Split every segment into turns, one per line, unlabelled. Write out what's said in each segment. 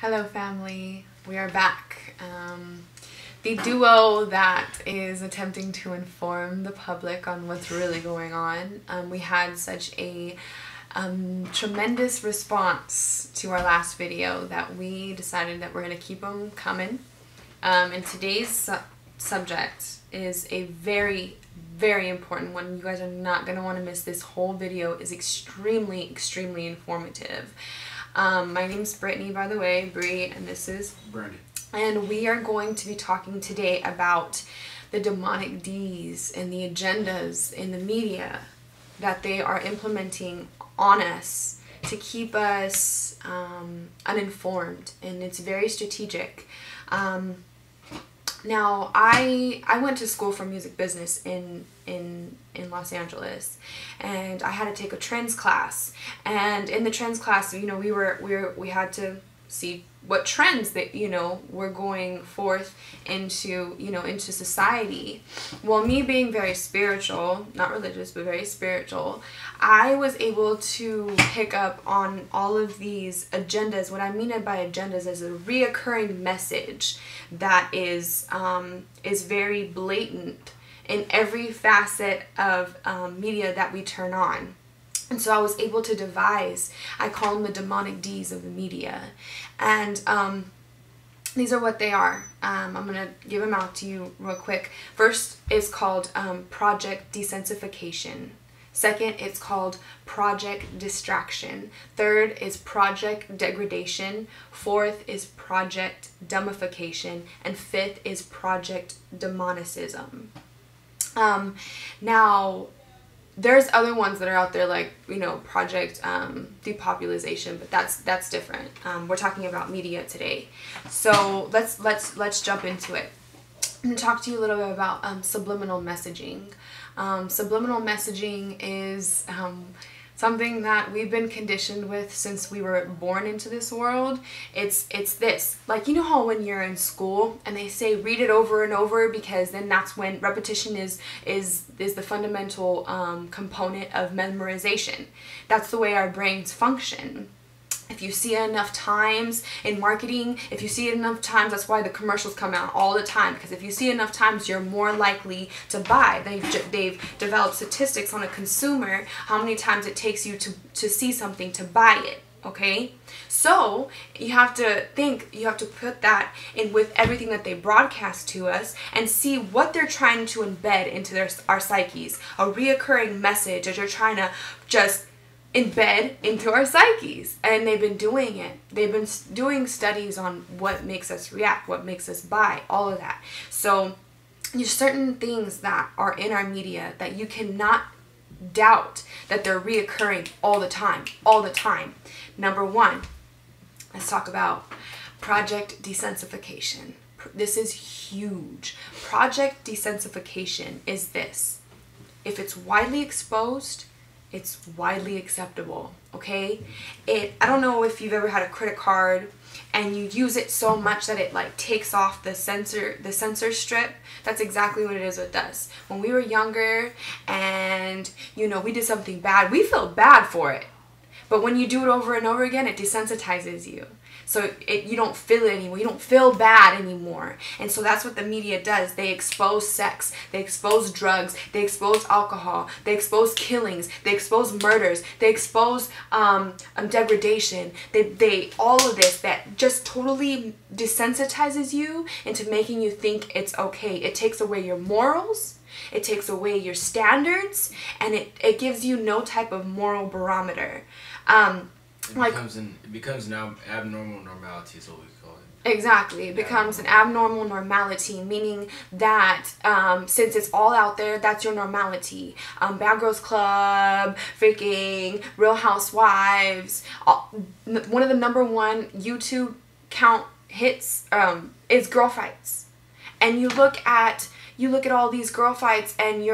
Hello family, we are back. The duo that is attempting to inform the public on what's really going on. We had such a tremendous response to our last video that we decided that we're going to keep them coming. And today's subject is a very important one. You guys are not going to want to miss this. Whole video is extremely informative. My name's Brittany, by the way, Bri, and this is
Brandy.
And we are going to be talking today about the demonic D's and the agendas in the media that they are implementing on us to keep us uninformed, and it's very strategic. Now, I went to school for music business in Los Angeles, and I had to take a trends class. And in the trends class, you know, we had to see what trends that, you know, were going forth into, you know, into society. Well, me being very spiritual, not religious, but very spiritual, I was able to pick up on all of these agendas. What I mean by agendas is a reoccurring message that is very blatant in every facet of media that we turn on. And so I was able to devise, I call them the demonic D's of the media. And these are what they are. I'm going to give them out to you real quick. First is called project desensification. Second, it's called project distraction. Third is project degradation. Fourth is project dumbification. And fifth is project demonicism. Now, there's other ones that are out there, like, you know, project depopulation, but that's different. We're talking about media today. So let's jump into it. I'm going to talk to you a little bit about subliminal messaging. Subliminal messaging is something that we've been conditioned with since we were born into this world. It's this, like, you know how when you're in school and they say read it over and over, because then that's when repetition is the fundamental component of memorization. That's the way our brains function. If you see it enough times in marketing, if you see it enough times, that's why the commercials come out all the time, because if you see it enough times, you're more likely to buy. They've developed statistics on a consumer, how many times it takes you to see something to buy it, okay? So you have to think, you have to put that in with everything that they broadcast to us and see what they're trying to embed into our psyches, a reoccurring message that you're trying to just embed into our psyches. And they've been doing it. They've been doing studies on what makes us react, what makes us buy, all of that. So there's certain things that are in our media that you cannot doubt that they're reoccurring all the time. Number one, let's talk about project desensification. This is huge. Project desensification is this: if it's widely exposed, it's widely acceptable, okay? I don't know if you've ever had a credit card and you use it so much that it like takes off the sensor strip. That's exactly what it is with us. When we were younger and, you know, we did something bad, we feel bad for it. But when you do it over and over again, it desensitizes you. So you don't feel it anymore. You don't feel bad anymore. And so that's what the media does. They expose sex. They expose drugs. They expose alcohol. They expose killings. They expose murders. They expose degradation. They all of this that just totally desensitizes you into making you think it's okay. It takes away your morals. It takes away your standards. And it gives you no type of moral barometer.
It becomes now abnormal normality is what we call it.
Exactly. It becomes an abnormal normality, meaning that since it's all out there, that's your normality. Bad Girls Club, freaking Real Housewives. One of the #1 YouTube count hits is girl fights. And you look at all these girl fights, and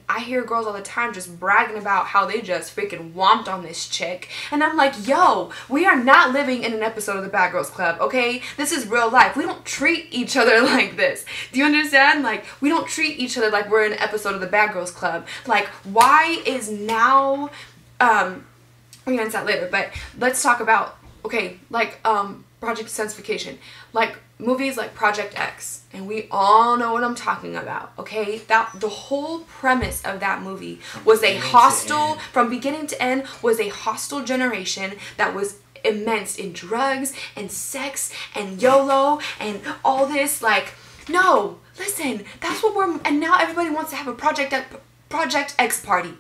I hear girls all the time just bragging about how they just freaking womped on this chick. And I'm like, yo, we are not living in an episode of the Bad Girls Club, okay? This is real life. We don't treat each other like this. Do you understand? Like, we don't treat each other like we're in an episode of the Bad Girls Club. Like, why is now, we're gonna answer that later, but let's talk about, okay, like, project desensitification. Like movies like Project X, and we all know what I'm talking about, okay? That the whole premise of that movie was a hostile, from beginning to end, was a hostile generation that was immense in drugs and sex and YOLO and all this. Like, no, listen, that's what we're, and now everybody wants to have a Project X party.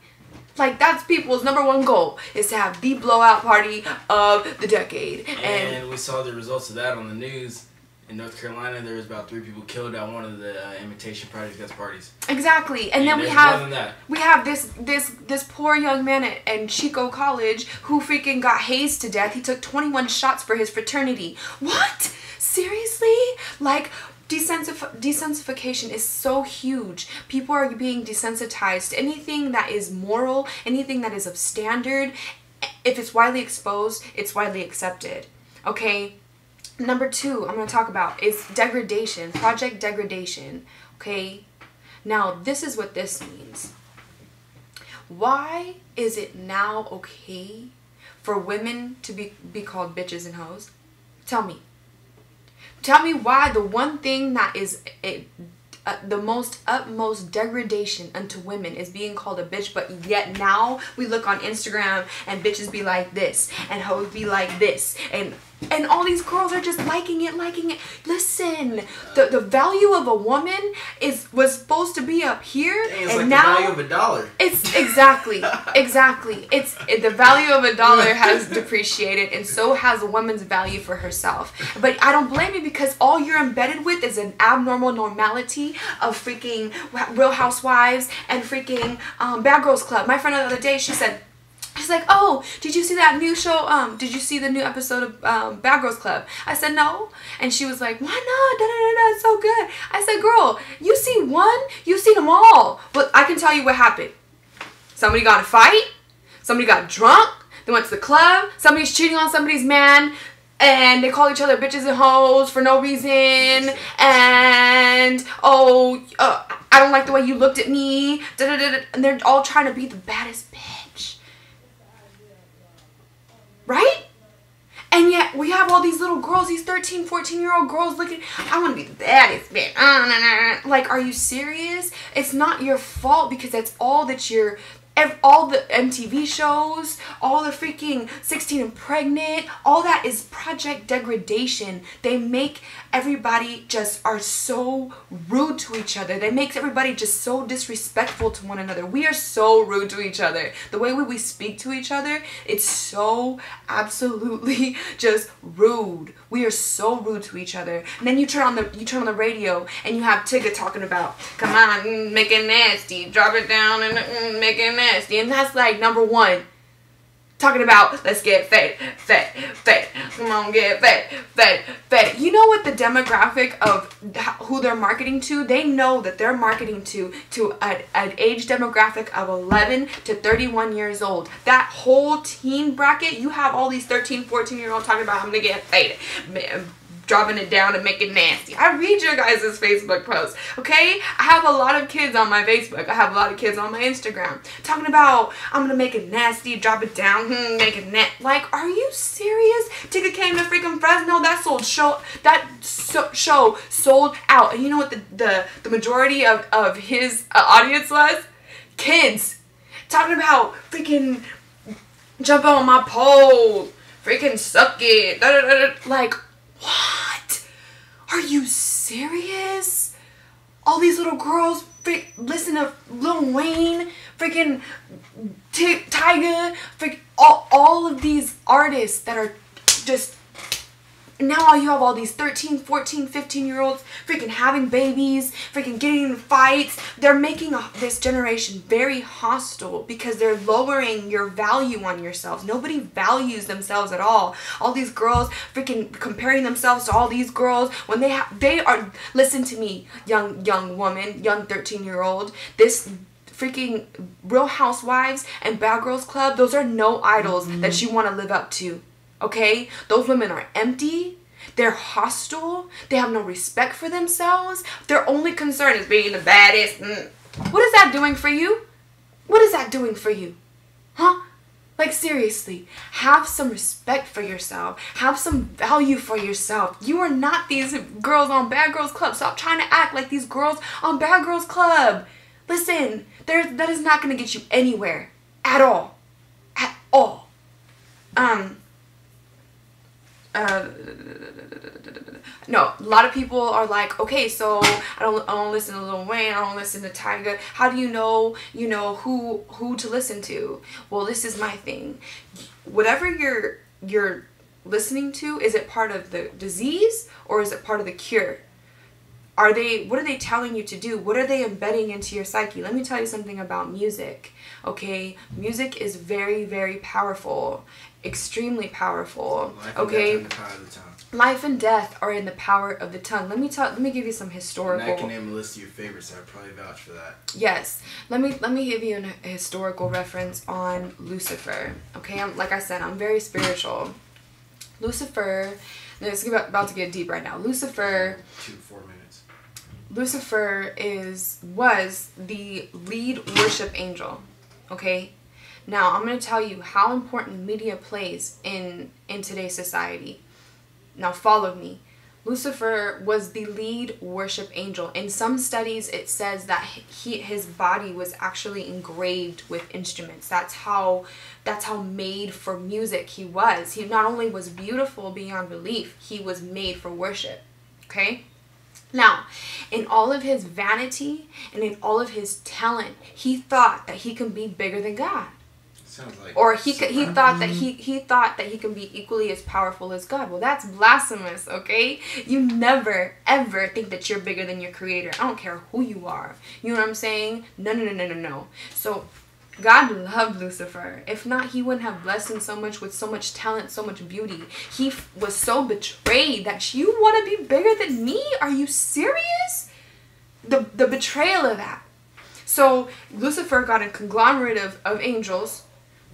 Like, that's people's #1 goal, is to have the blowout party of the decade.
And we saw the results of that on the news. In North Carolina, there was about 3 people killed at one of the imitation Project X parties.
Exactly, and then we have this poor young man at Chico College who freaking got hazed to death. He took 21 shots for his fraternity. What? Seriously? Like, desensitification is so huge. People are being desensitized to anything that is moral, anything that is of standard. If it's widely exposed, it's widely accepted. Okay? Number 2 I'm going to talk about is degradation, project degradation. Okay? Now, this is what this means. Why is it now okay for women to be called bitches and hoes? Tell me. Tell me why the one thing that is the utmost degradation unto women is being called a bitch, but yet now we look on Instagram and bitches be like this and hoes be like this, and all these girls are just liking it. Listen, the value of a woman was supposed to be up here,
dang, it's
and
like
now
the value of a dollar.
It's exactly. It's the value of a dollar has depreciated, and so has a woman's value for herself. But I don't blame you, because all you're embedded with is an abnormal normality of freaking Real Housewives and freaking Bad Girls Club. My friend the other day, she's like, oh, did you see that new show? Did you see the new episode of Bad Girls Club? I said, no. And she was like, why not? It's so good. I said, girl, you see one, you've seen them all. But I can tell you what happened. Somebody got in a fight. Somebody got drunk. They went to the club. Somebody's cheating on somebody's man. And they call each other bitches and hoes for no reason. And, oh, I don't like the way you looked at me. And they're all trying to be the baddest bitch. Right? And yet we have all these little girls, these 13, 14-year-old girls looking, I want to be the baddest bitch. Like, are you serious? It's not your fault, because that's all that all the MTV shows, all the freaking 16 and Pregnant, all that is project degradation. They make everybody are so rude to each other. They make everybody just so disrespectful to one another. We are so rude to each other. The way we speak to each other, it's so absolutely just rude. We are so rude to each other. And then you turn on the radio and you have Tigger talking about, come on, make it nasty, drop it down and make it nasty. And that's like #1. Talking about, let's get fat. Come on, get fat. You know what the demographic of who they're marketing to? They know that they're marketing to an age demographic of 11 to 31 years old. That whole teen bracket, you have all these 13, 14-year-olds talking about, I'm gonna get fat. Dropping it down and make it nasty. I read your guys' Facebook posts, okay? I have a lot of kids on my Facebook. I have a lot of kids on my Instagram talking about, I'm gonna make it nasty, drop it down, make it Like, are you serious? Tigger came to freaking Fresno. That show sold out. And you know what the majority of his audience was? Kids. Talking about freaking jump on my pole, freaking suck it, like, what? Are you serious? All these little girls listen to Lil Wayne, freaking Tyga, all of these artists that are just, now you have all these 13, 14, 15-year-olds freaking having babies, freaking getting in fights. They're making this generation very hostile because they're lowering your value on yourselves. Nobody values themselves at all. All these girls freaking comparing themselves to all these girls when they are, listen to me, young woman, young 13-year-old, this freaking Real Housewives and Bad Girls Club, those are no idols that you want to live up to. Okay? Those women are empty. They're hostile. They have no respect for themselves. Their only concern is being the baddest. What is that doing for you? What is that doing for you? Huh? Like, seriously, have some respect for yourself. Have some value for yourself. You are not these girls on Bad Girls Club. Stop trying to act like these girls on Bad Girls Club. Listen, that is not going to get you anywhere. At all. At all. No, a lot of people are like, okay, so I don't listen to Lil Wayne, I don't listen to Tyga. How do you know who to listen to? Well, this is my thing. Whatever you're listening to, is it part of the disease or is it part of the cure? What are they telling you to do? What are they embedding into your psyche? Let me tell you something about music. Okay, music is very, very powerful, extremely powerful. Okay, life and death are in the power of the tongue. Let me give you some historical.
And I can name a list of your favorites. So I'd probably vouch for that.
Yes, let me give you a historical reference on Lucifer. Okay, like I said, I'm very spiritual. Lucifer. It's about to get deep right now. Lucifer.
4 minutes.
Lucifer was the lead worship angel. Okay, now I'm going to tell you how important media plays in today's society. Now follow me. Lucifer was the lead worship angel. In some studies it says that his body was actually engraved with instruments. That's how made for music he was. He not only was beautiful beyond belief, he was made for worship. Okay? Now, in all of his vanity and in all of his talent, he thought that he could be bigger than God.
Sounds like,
or he thought that he can be equally as powerful as God. Well, that's blasphemous, okay? You never ever think that you're bigger than your creator. I don't care who you are. You know what I'm saying? No. So God loved Lucifer. If not, he wouldn't have blessed him so much with so much talent, so much beauty. He was so betrayed that you want to be bigger than me? Are you serious? The betrayal of that. So Lucifer got a conglomerate of angels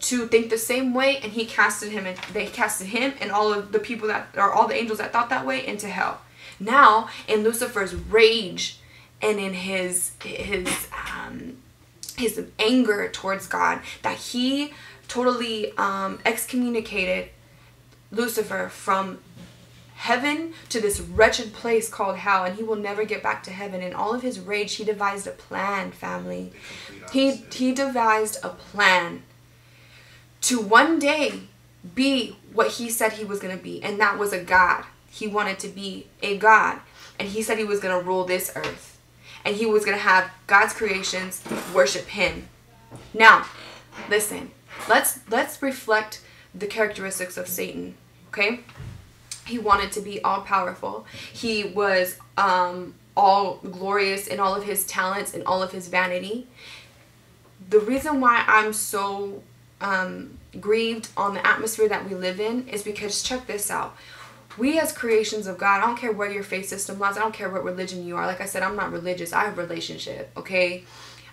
to think the same way, and they casted him and all of the people all the angels that thought that way into hell. Now, in Lucifer's rage and in his anger towards God, that he totally excommunicated Lucifer from heaven to this wretched place called hell, and he will never get back to heaven. In all of his rage, he devised a plan, family. He devised a plan to one day be what he said he was going to be, and that was a god. He wanted to be a god, and he said he was going to rule this earth, and he was going to have God's creations worship him. Now, listen, let's reflect the characteristics of Satan, okay? He wanted to be all powerful. He was all glorious in all of his talents and all of his vanity. The reason why I'm so grieved on the atmosphere that we live in is because, check this out. We as creations of God, I don't care where your faith system lies, I don't care what religion you are. Like I said, I'm not religious. I have a relationship, okay?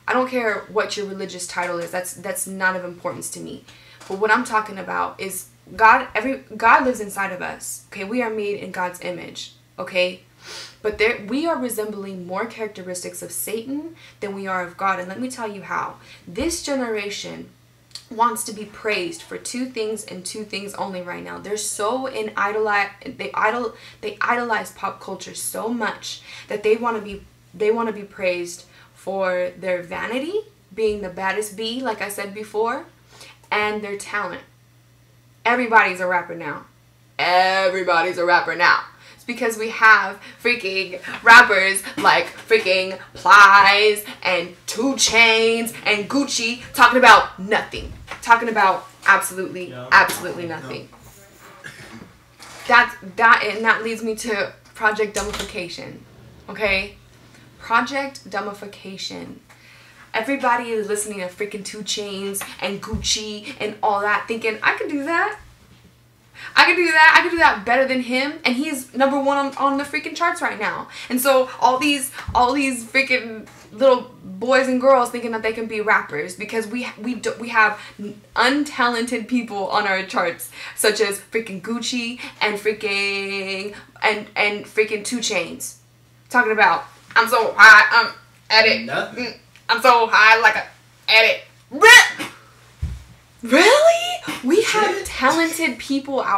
I don't care what your religious title is. That's not of importance to me. But what I'm talking about is God lives inside of us, okay? We are made in God's image, okay? But we are resembling more characteristics of Satan than we are of God. And let me tell you how. This generation wants to be praised for two things and two things only right now. They're so they idolize pop culture so much that they want to be praised for their vanity, being the baddest bee, like I said before, and their talent. Everybody's a rapper now. Everybody's a rapper now. It's because we have freaking rappers like freaking Plies and 2 Chainz and Gucci talking about nothing. Talking about absolutely nothing. That leads me to project dumbification. Okay? Project dumbification. Everybody is listening to freaking 2 Chainz and Gucci and all that, thinking, I could do that. I could do that better than him, and he's number one on the freaking charts right now. And so all these freaking little boys and girls thinking that they can be rappers because we have untalented people on our charts, such as freaking Gucci and freaking 2 Chainz, talking about I'm so high, I'm at it.
Nothing.
I'm so high like a at it. Really? We have talented people out